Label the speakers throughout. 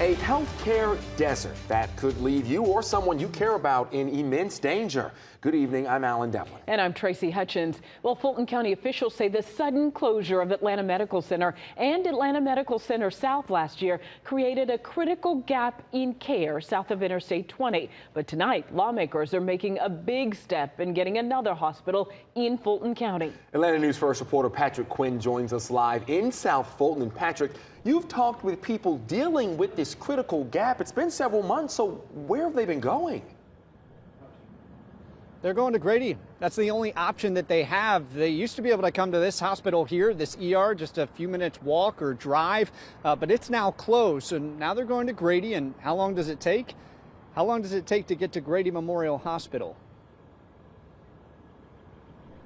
Speaker 1: A healthcare desert that could leave you or someone you care about in immense danger. Good evening, I'm Alan Devlin.
Speaker 2: And I'm Tracy Hutchins. Well, Fulton County officials say the sudden closure of Atlanta Medical Center and Atlanta Medical Center South last year created a critical gap in care south of Interstate 20. But tonight, lawmakers are making a big step in getting another hospital in Fulton County.
Speaker 1: Atlanta News First reporter Patrick Quinn joins us live in South Fulton. And Patrick, you've talked with people dealing with this critical gap. It's been several months, so where have they been going?
Speaker 3: They're going to Grady. That's the only option that they have. They used to be able to come to this hospital here, this ER, just a few minutes walk or drive, but it's now closed. So now they're going to Grady. And how long does it take? How long does it take to get to Grady Memorial Hospital?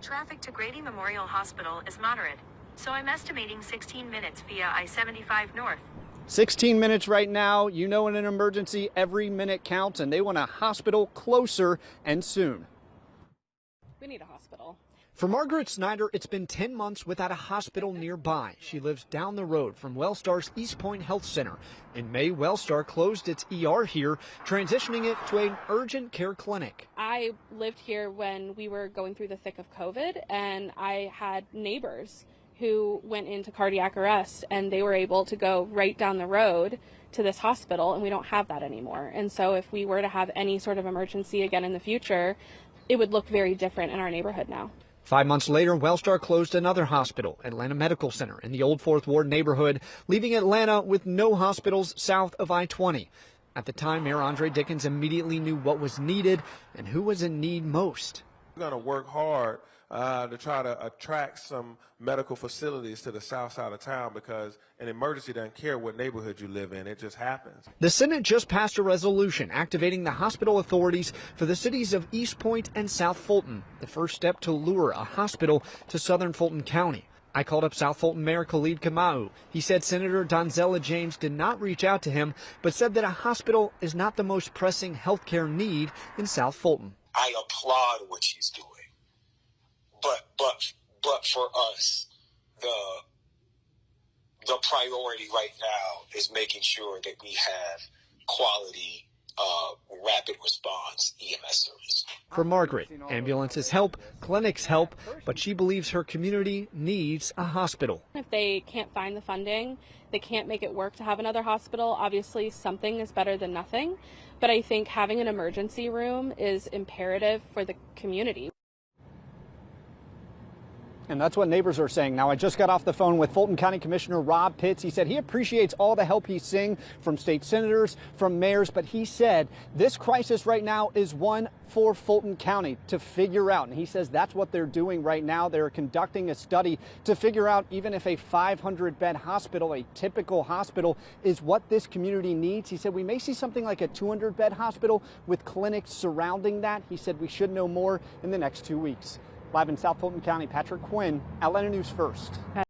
Speaker 4: Traffic to Grady Memorial Hospital is moderate, so I'm estimating 16 minutes via I-75 North.
Speaker 3: 16 minutes right now. You know, in an emergency, every minute counts, and they want a hospital closer and soon.
Speaker 5: We need a hospital.
Speaker 3: For Margaret Snyder, it's been 10 months without a hospital nearby. She lives down the road from Wellstar's East Point Health Center. In May, Wellstar closed its ER here, transitioning it to an urgent care clinic.
Speaker 5: I lived here when we were going through the thick of COVID, and I had neighbors who went into cardiac arrest, and they were able to go right down the road to this hospital, and we don't have that anymore. And so if we were to have any sort of emergency again in the future, it would look very different in our neighborhood now.
Speaker 3: 5 months later, Wellstar closed another hospital, Atlanta Medical Center, in the old Fourth Ward neighborhood, leaving Atlanta with no hospitals south of I-20. At the time, Mayor Andre Dickens immediately knew what was needed and who was in need most.
Speaker 6: We're going to work hard to try to attract some medical facilities to the south side of town, because an emergency doesn't care what neighborhood you live in. It just happens.
Speaker 3: The Senate just passed a resolution activating the hospital authorities for the cities of East Point and South Fulton, the first step to lure a hospital to southern Fulton County. I called up South Fulton Mayor Khalid Kamau. He said Senator Donzella James did not reach out to him, but said that a hospital is not the most pressing health care need in South Fulton.
Speaker 7: I applaud what she's doing. But for us, the priority right now is making sure that we have quality, rapid response EMS service.
Speaker 3: For Margaret, ambulances help, clinics help, but she believes her community needs a hospital.
Speaker 5: If they can't find the funding, they can't make it work to have another hospital. Obviously, something is better than nothing, but I think having an emergency room is imperative for the community.
Speaker 3: And that's what neighbors are saying. Now, I just got off the phone with Fulton County Commissioner Rob Pitts. He said he appreciates all the help he's seeing from state senators, from mayors, but he said this crisis right now is one for Fulton County to figure out. And he says that's what they're doing right now. They're conducting a study to figure out even if a 500-bed hospital, a typical hospital, is what this community needs. He said we may see something like a 200-bed hospital with clinics surrounding that. He said we should know more in the next 2 weeks. Live in South Fulton County, Patrick Quinn, Atlanta News First.